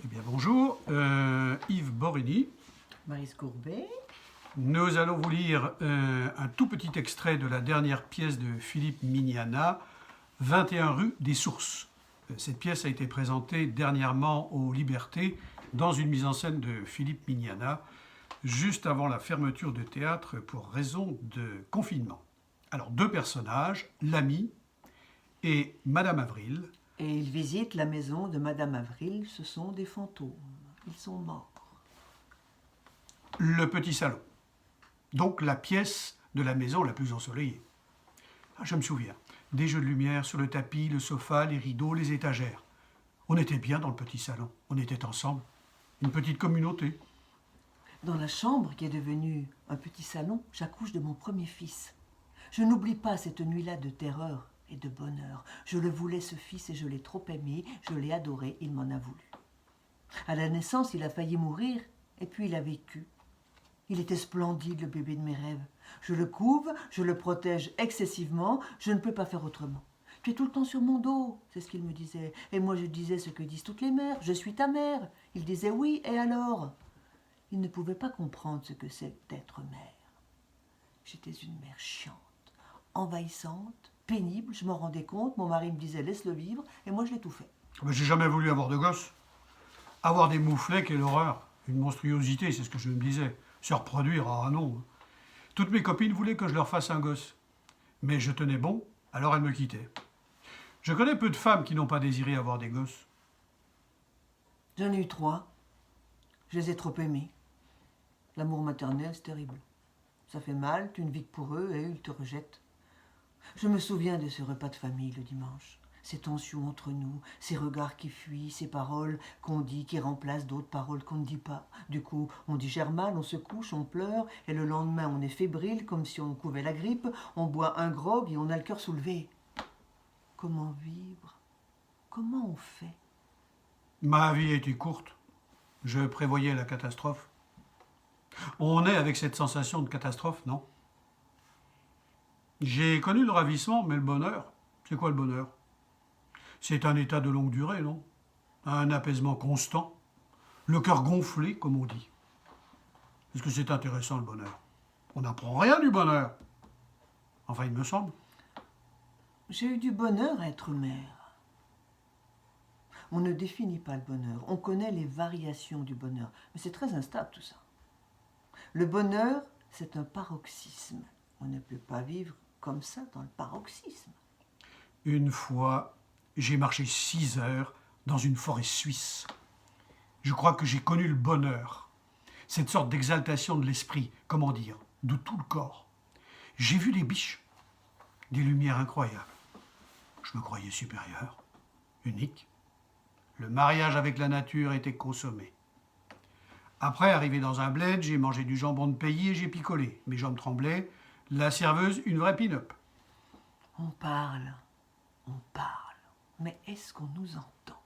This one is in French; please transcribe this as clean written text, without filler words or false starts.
bien bonjour, Yves Borreni. Maryse Courbet. Nous allons vous lire un tout petit extrait de la dernière pièce de Philippe Mignana, 21 rue des Sources. Cette pièce a été présentée dernièrement aux Libertés dans une mise en scène de Philippe Mignana, juste avant la fermeture de théâtre pour raison de confinement. Alors, deux personnages, l'ami et Madame Avril. Et ils visitent la maison de Madame Avril. Ce sont des fantômes. Ils sont morts. Le petit salon. Donc la pièce de la maison la plus ensoleillée. Je me souviens. Des jeux de lumière sur le tapis, le sofa, les rideaux, les étagères. On était bien dans le petit salon. On était ensemble. Une petite communauté. Dans la chambre qui est devenue un petit salon, j'accouche de mon premier fils. Je n'oublie pas cette nuit-là de terreur et de bonheur. Je le voulais, ce fils, et je l'ai trop aimé, je l'ai adoré, il m'en a voulu. À la naissance, il a failli mourir, et puis il a vécu. Il était splendide, le bébé de mes rêves. Je le couve, je le protège excessivement, je ne peux pas faire autrement. Tu es tout le temps sur mon dos, c'est ce qu'il me disait. Et moi je disais ce que disent toutes les mères, je suis ta mère. Il disait oui, et alors? Il ne pouvait pas comprendre ce que c'est d'être mère. J'étais une mère chiante, envahissante, pénible, je m'en rendais compte. Mon mari me disait laisse-le vivre, et moi je l'ai tout fait. Mais j'ai jamais voulu avoir de gosse. Avoir des mouflets, quelle horreur. Une monstruosité, c'est ce que je me disais. Se reproduire, ah non. Toutes mes copines voulaient que je leur fasse un gosse. Mais je tenais bon, alors elles me quittaient. Je connais peu de femmes qui n'ont pas désiré avoir des gosses. J'en ai eu 3. Je les ai trop aimés. L'amour maternel, c'est terrible. Ça fait mal, tu ne vis que pour eux et ils te rejettent. Je me souviens de ce repas de famille le dimanche. Ces tensions entre nous, ces regards qui fuient, ces paroles qu'on dit qui remplacent d'autres paroles qu'on ne dit pas. Du coup, on digère mal, on se couche, on pleure, et le lendemain on est fébrile comme si on couvait la grippe, on boit un grog et on a le cœur soulevé. Comment vivre? Comment on fait? Ma vie était courte. Je prévoyais la catastrophe. On est avec cette sensation de catastrophe, non? J'ai connu le ravissement, mais le bonheur, c'est quoi le bonheur? C'est un état de longue durée, non? Un apaisement constant. Le cœur gonflé, comme on dit. Est-ce que c'est intéressant, le bonheur? On n'apprend rien du bonheur. Enfin, il me semble. J'ai eu du bonheur à être mère. On ne définit pas le bonheur. On connaît les variations du bonheur. Mais c'est très instable, tout ça. Le bonheur, c'est un paroxysme. On ne peut pas vivre comme ça dans le paroxysme. Une fois, j'ai marché 6 heures dans une forêt suisse. Je crois que j'ai connu le bonheur. Cette sorte d'exaltation de l'esprit, comment dire, de tout le corps. J'ai vu des biches, des lumières incroyables. Je me croyais supérieur, unique. Le mariage avec la nature était consommé. Après, arrivé dans un bled, j'ai mangé du jambon de pays et j'ai picolé. Mes jambes tremblaient. La serveuse, une vraie pin-up. On parle, mais est-ce qu'on nous entend?